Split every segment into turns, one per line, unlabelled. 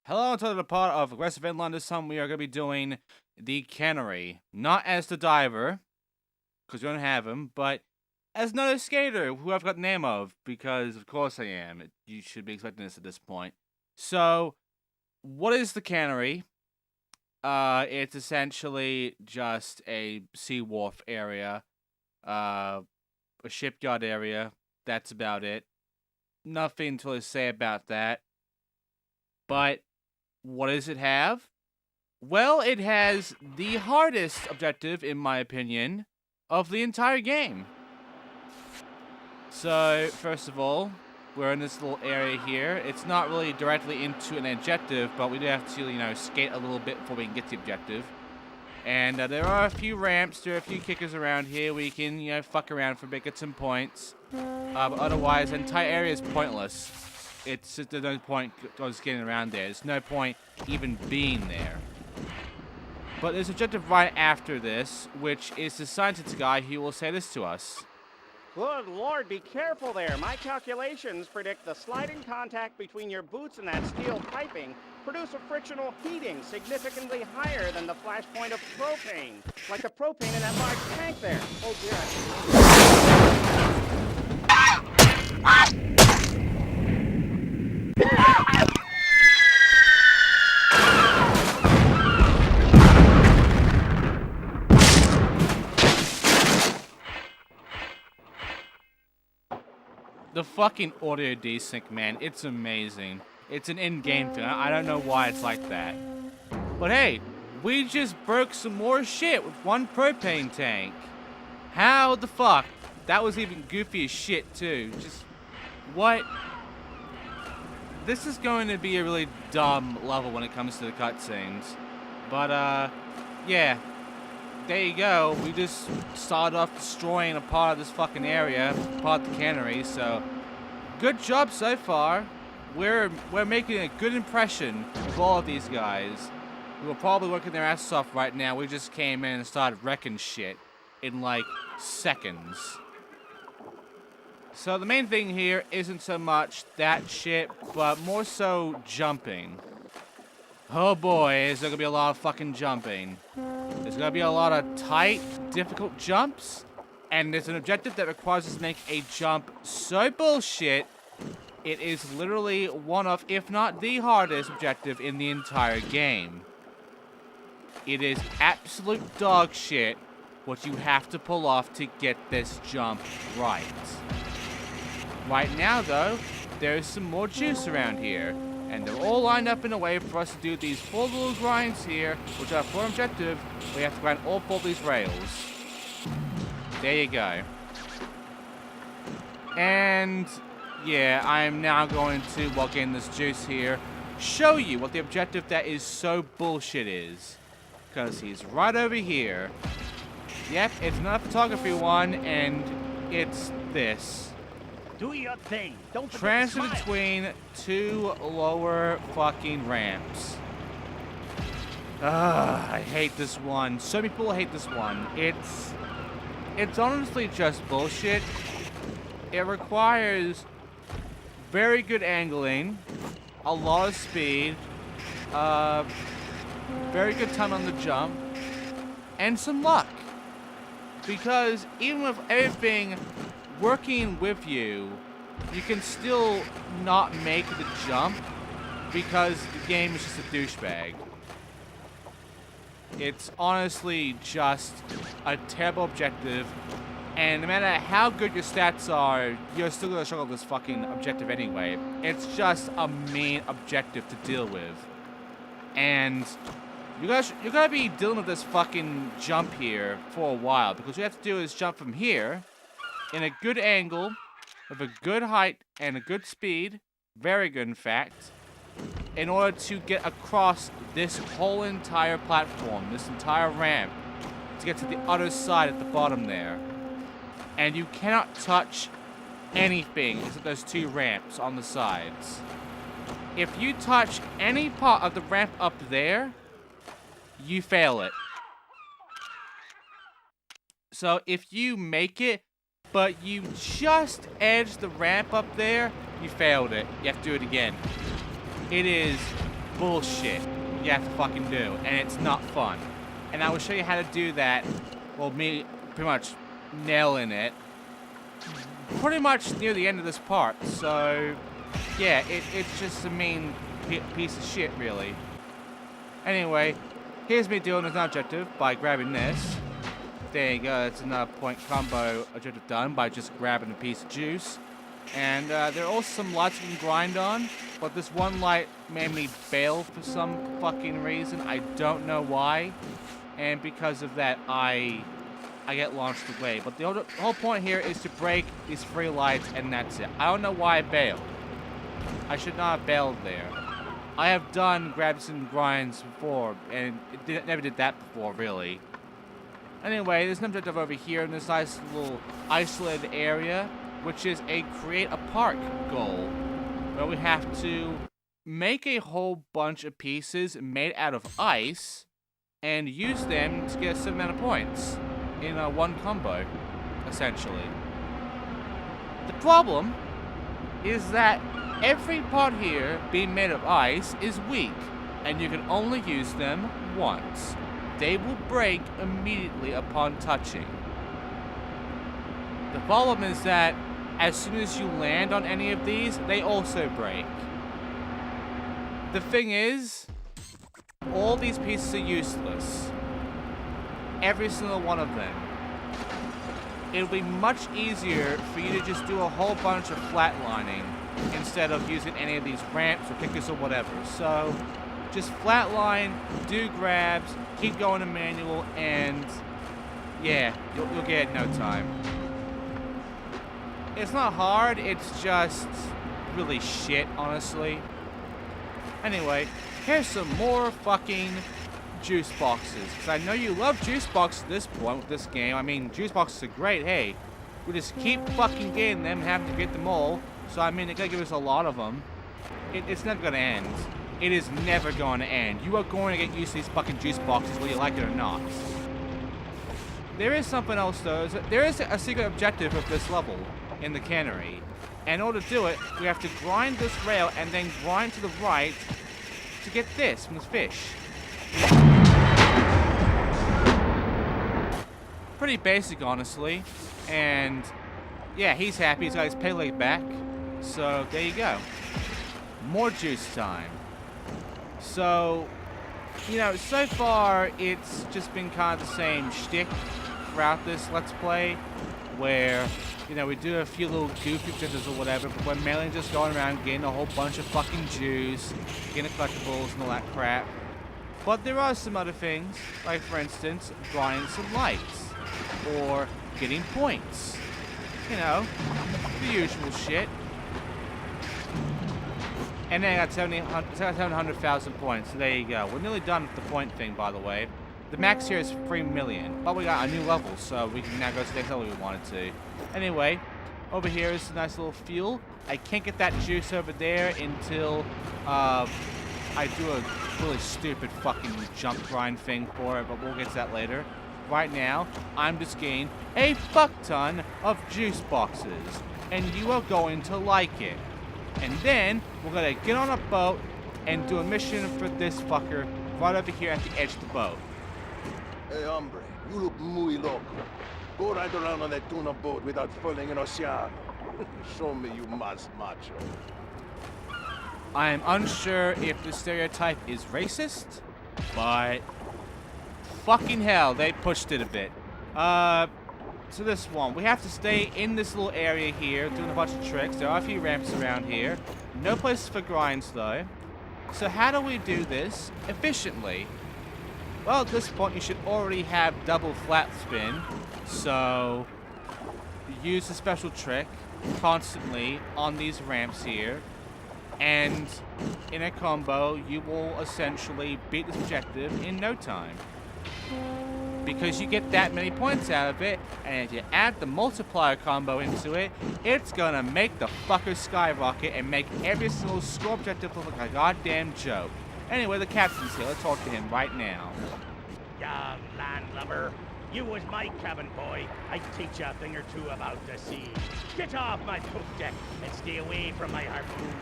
Hello to the part of Aggressive Inline. This time we are going to be doing the Cannery. Not as the diver, because we don't have him, but as another skater who I've got the name of, because of course I am. You should be expecting this at this point. So, what is the Cannery? It's essentially just a sea wharf area, a shipyard area. That's about it. Nothing to really say about that. But what does it have? Well, it has the hardest objective, in my opinion, of the entire game. So, first of all, we're in this little area here. It's not really directly into an objective, but we do have to, skate a little bit before we can get to the objective. And there are a few ramps, there are a few kickers around here where you can, fuck around for a bit, get some points. But otherwise, the entire area is pointless. There's no point just getting around there. There's no point even being there. But there's an objective right after this, which is the scientist guy who will say this to us.
Good Lord, be careful there. My calculations predict the sliding contact between your boots and that steel piping produce a frictional heating significantly higher than the flash point of propane. Like the propane in that large tank there. Oh dear.
The fucking audio desync, man, it's amazing. It's an in-game thing. I don't know why it's like that. But hey, we just broke some more shit with one propane tank. How the fuck? That was even goofy as shit, too. Just, what? This is going to be a really dumb level when it comes to the cutscenes. But, yeah. There you go. We just started off destroying a part of this fucking area, part of the Cannery, so good job so far. We're making a good impression of all of these guys who are probably working their asses off right now. We just came in and started wrecking shit in like seconds. So the main thing here isn't so much that shit, but more so jumping. Oh boy, is there gonna be a lot of fucking jumping. There's gonna be a lot of tight, difficult jumps, and there's an objective that requires us to make a jump so bullshit, it is literally one of, if not the hardest objective in the entire game. It is absolute dog shit what you have to pull off to get this jump right. Right now, though, there's some more juice around here. And they're all lined up in a way for us to do these 4 little grinds here, which are for objective. We have to grind all 4 of these rails. There you go. And yeah, I am now going to, while getting this juice here, show you what the objective that is so bullshit is. Because he's right over here. Yep, it's not a photography one, and it's this.
Do your thing. Don't
Transfer between 2 lower fucking ramps. I hate this one. So many people hate this one. It's honestly just bullshit. It requires very good angling, a lot of speed, very good time on the jump, and some luck. Because even with everything working with you, you can still not make the jump because the game is just a douchebag. It's honestly just a terrible objective, and no matter how good your stats are, you're still gonna struggle with this fucking objective anyway. It's just a mean objective to deal with. And you're gonna be dealing with this fucking jump here for a while, because what you have to do is jump from here in a good angle, with a good height and a good speed, very good in fact, in order to get across this whole entire platform, this entire ramp, to get to the other side at the bottom there. And you cannot touch anything except those 2 ramps on the sides. If you touch any part of the ramp up there, you fail it. So if you make it, but you just edged the ramp up there, you failed it. You have to do it again. It is bullshit you have to fucking do, and it's not fun. And I will show you how to do that, well, me pretty much nailing it pretty much near the end of this part. So, yeah, it's just a main piece of shit, really. Anyway, here's me doing an objective by grabbing this. There you go, it's another point combo objective done by just grabbing a piece of juice. And there are also some lights you can grind on, but this one light made me bail for some fucking reason. I don't know why. And because of that, I get launched away. But the whole point here is to break these 3 lights, and that's it. I don't know why I bailed. I should not have bailed there. I have done grabs and grinds before, and never did that before, really. Anyway, there's an objective over here in this nice little isolated area, which is a create a park goal, where we have to make a whole bunch of pieces made out of ice and use them to get a certain amount of points in one combo, essentially. The problem is that every part here being made of ice is weak, and you can only use them once. They will break immediately upon touching. The problem is that as soon as you land on any of these, they also break. The thing is, all these pieces are useless. Every single one of them. It'll be much easier for you to just do a whole bunch of flatlining instead of using any of these ramps or kickers or whatever. So, just flatline, do grabs, keep going to manual, and yeah, you'll get it in no time. It's not hard, it's just really shit, honestly. Anyway, here's some more fucking juice boxes. Because I know you love juice boxes at this point with this game. I mean, juice boxes are great, hey. We just keep fucking getting them and having to get them all. So, I mean, they're gonna give us a lot of them. It's never gonna end. It is never going to end. You are going to get used to these fucking juice boxes whether you like it or not. There is something else, though. There is a secret objective of this level in the Cannery. And in order to do it, we have to grind this rail and then grind to the right to get this from this fish. Pretty basic, honestly. And yeah, he's happy. He's got his pay leg back. So there you go. More juice time. So, you know, so far it's just been kind of the same shtick throughout this Let's Play, where, you know, we do a few little goofy objectives or whatever, but we're mainly just going around getting a whole bunch of fucking juice, getting collectibles and all that crap. But there are some other things, like for instance, grinding some lights, or getting points. You know, the usual shit. And then I got 700,000 points, so there you go. We're nearly done with the point thing, by the way. The max here is 3 million, but we got a new level, so we can now go to the next level we wanted to. Anyway, over here is a nice little fuel. I can't get that juice over there until I do a really stupid fucking jump grind thing for it, but we'll get to that later. Right now, I'm just getting a fuck ton of juice boxes, and you are going to like it. And then, we're gonna get on a boat and do a mission for this fucker right over here at the edge of the boat.
Hey, hombre, you look muy loco. Go ride around on that tuna boat without falling in oceano. Show me you mas macho.
I am unsure if the stereotype is racist, but fucking hell, they pushed it a bit. So this one, we have to stay in this little area here, doing a bunch of tricks. There are a few ramps around here. No place for grinds, though. So how do we do this efficiently? Well, at this point, you should already have double flat spin. So, use a special trick constantly on these ramps here. And in a combo, you will essentially beat this objective in no time. Because you get that many points out of it, and if you add the multiplier combo into it, it's gonna make the fucker skyrocket and make every single score objective look like a goddamn joke. Anyway, the captain's here. Let's talk to him right now.
Young landlubber, you was my cabin boy. I'd teach you a thing or two about the sea. Get off my poop deck and stay away from my harpoon.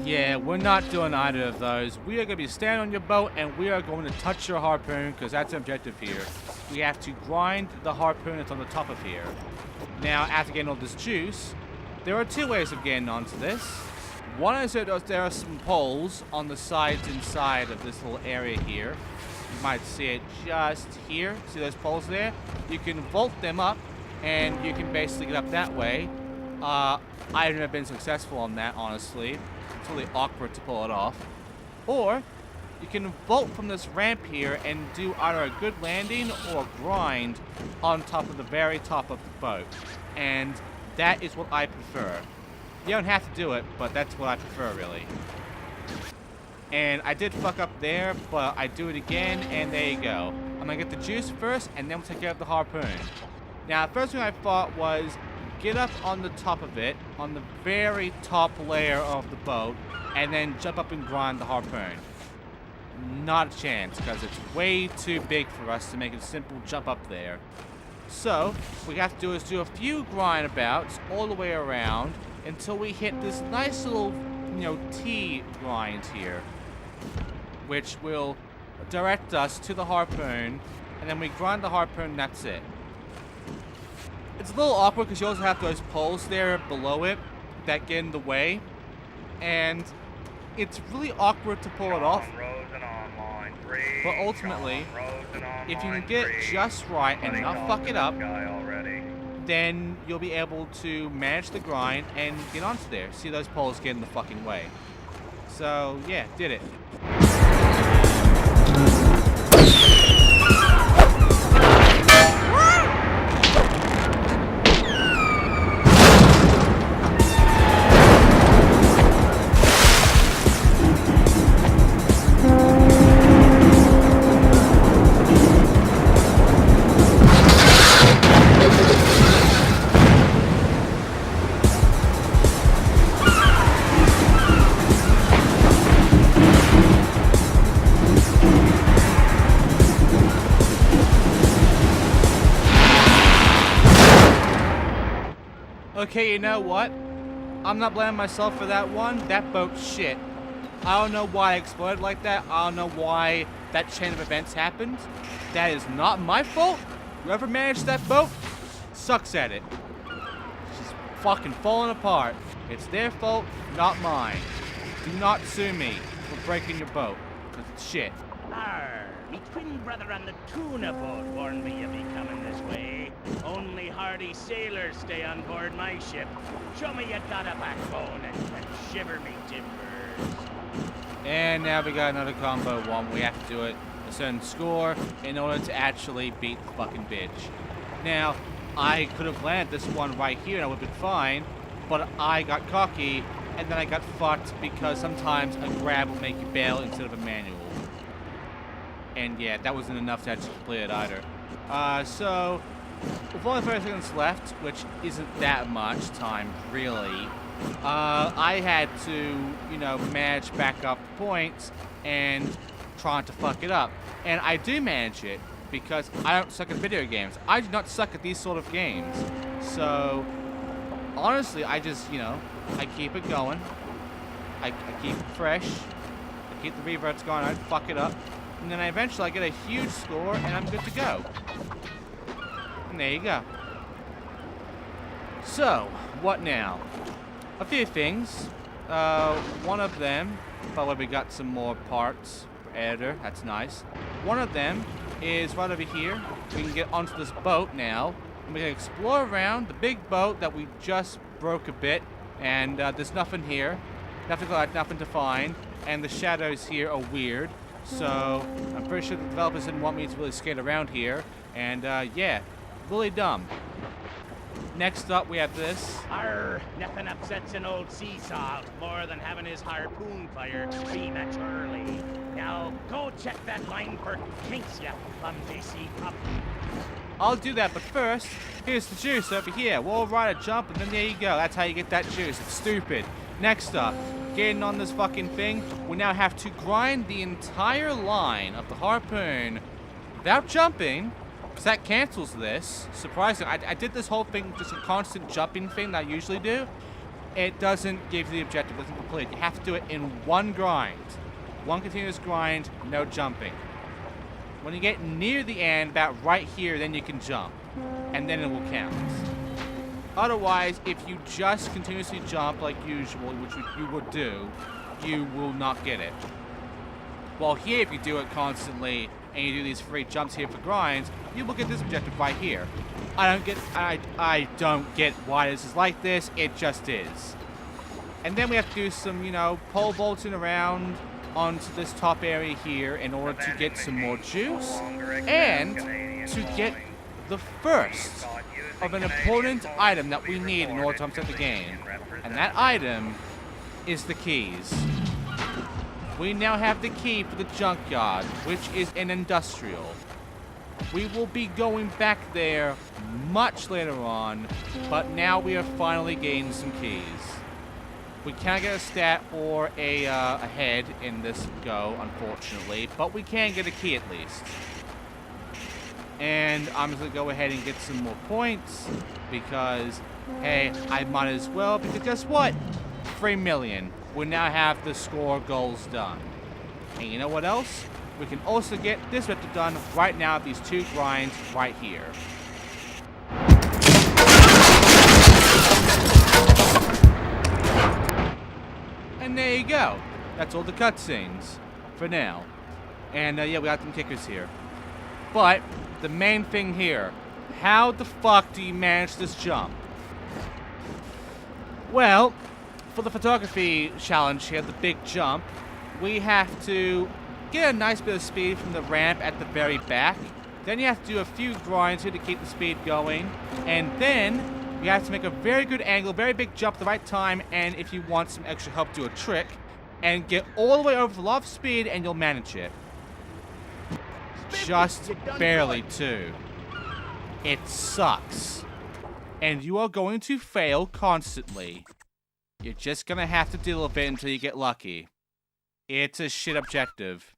Yeah, we're not doing either of those. We are going to be standing on your boat, and we are going to touch your harpoon, because that's the objective here. We have to grind the harpoon that's on the top of here. Now, after getting all this juice, there are two ways of getting onto this. One is that there are some poles on the sides inside of this little area here. You might see it just here. See those poles there? You can vault them up, and you can basically get up that way. I've never been successful on that, honestly. It's really awkward to pull it off. Or you can vault from this ramp here and do either a good landing or a grind on top of the very top of the boat. And that is what I prefer. You don't have to do it, but that's what I prefer, really. And I did fuck up there, but I do it again, and there you go. I'm gonna get the juice first, and then we'll take care of the harpoon. Now, the first thing I thought was get up on the top of it, on the very top layer of the boat, and then jump up and grind the harpoon. Not a chance, because it's way too big for us to make a simple jump up there. So, what we have to do is do a few grindabouts all the way around until we hit this nice little, T grind here, which will direct us to the harpoon, and then we grind the harpoon, and that's it. It's a little awkward because you also have those poles there below it that get in the way, and it's really awkward to pull it off. But ultimately, if you can get it just right and not fuck it up, then you'll be able to manage the grind and get onto there. See those poles get in the fucking way. So, yeah, did it. Okay, you know what? I'm not blaming myself for that one. That boat's shit. I don't know why it exploded like that. I don't know why that chain of events happened. That is not my fault. Whoever managed that boat sucks at it. She's fucking falling apart. It's their fault, not mine. Do not sue me for breaking your boat, because it's shit.
Arr, me twin brother on the tuna boat warned me you'd be coming this way. Only hardy sailors stay on board my ship. Show me you got a backbone and shiver me timbers.
And now we got another combo one. We have to do it a certain score in order to actually beat the fucking bitch. Now, I could have landed this one right here and I would have been fine, but I got cocky and then I got fucked because sometimes a grab will make you bail instead of a manual. And yeah, that wasn't enough to actually complete it either. So, with only 30 seconds left, which isn't that much time, really, I had to, manage back up points and trying to fuck it up. And I do manage it because I don't suck at video games. I do not suck at these sort of games. So, honestly, I just, I keep it going. I keep it fresh. I keep the reverts going. I fuck it up. And then eventually I get a huge score and I'm good to go. And there you go. So, what now? A few things. One of them, by the way, we got some more parts for editor. That's nice. One of them is right over here. We can get onto this boat now. And we can explore around the big boat that we just broke a bit. And there's nothing here. Nothing to find. And the shadows here are weird. So, I'm pretty sure the developers didn't want me to really skate around here. And, yeah, really dumb. Next up, we have this.
Arr, nothing upsets an old sea salt more than having his harpoon fired prematurely. Now, go check that line for kinks, ya clumsy sea pup.
I'll do that, but first, here's the juice over here. We'll ride a jump, and then there you go. That's how you get that juice. It's stupid. Next up, getting on this fucking thing, we now have to grind the entire line of the harpoon without jumping, because that cancels this. Surprisingly, I did this whole thing, just a constant jumping thing that I usually do, it doesn't give you the objective. It doesn't complete. You have to do it in one grind. One continuous grind, no jumping. When you get near the end, about right here, then you can jump. And then it will count. Otherwise, if you just continuously jump like usual, which you would do, you will not get it. While here, if you do it constantly, and you do these free jumps here for grinds, you will get this objective right here. I don't get why this is like this, it just is. And then we have to do some, you know, pole vaulting around onto this top area here in order to get some more juice, and to get the first of an important item that we need in order to upset the game. And that item is the keys. We now have the key for the junkyard, which is an industrial. We will be going back there much later on, but now we are finally gaining some keys. We can't get a stat or a head in this go, unfortunately, but we can get a key at least. And I'm just going to go ahead and get some more points, because, hey, I might as well, because guess what? 3 million. We now have the score goals done. And you know what else? We can also get this objective done right now, these 2 grinds right here. And there you go. That's all the cutscenes for now. And yeah, we got some kickers here. But the main thing here, how the fuck do you manage this jump? Well, for the photography challenge here, the big jump, we have to get a nice bit of speed from the ramp at the very back. Then you have to do a few grinds here to keep the speed going. And then you have to make a very good angle, very big jump at the right time, and if you want some extra help, do a trick. And get all the way over the loft speed, and you'll manage it. Just barely, too. It sucks. And you are going to fail constantly. You're just gonna have to deal with it until you get lucky. It's a shit objective.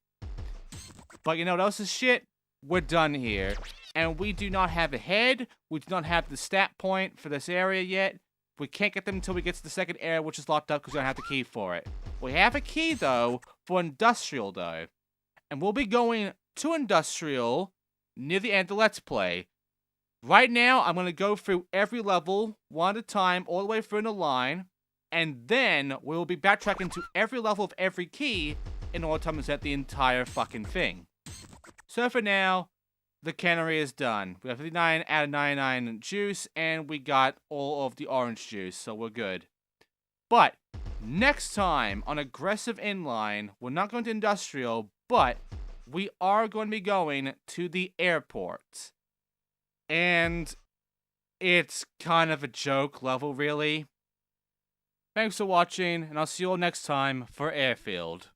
But you know what else is shit? We're done here. And we do not have a head. We do not have the stat point for this area yet. We can't get them until we get to the second area, which is locked up because we don't have the key for it. We have a key, though, for Industrial, though. And we'll be going to Industrial near the end of the Let's Play. Right now, I'm going to go through every level, one at a time, all the way through in a line. And then we'll be backtracking to every level of every key in order to reset the entire fucking thing. So for now, the Cannery is done. We have 59 out of 99 juice, and we got all of the orange juice, so we're good. But next time on Aggressive Inline, we're not going to Industrial, but we are going to be going to the airport. And it's kind of a joke level, really. Thanks for watching, and I'll see you all next time for Airfield.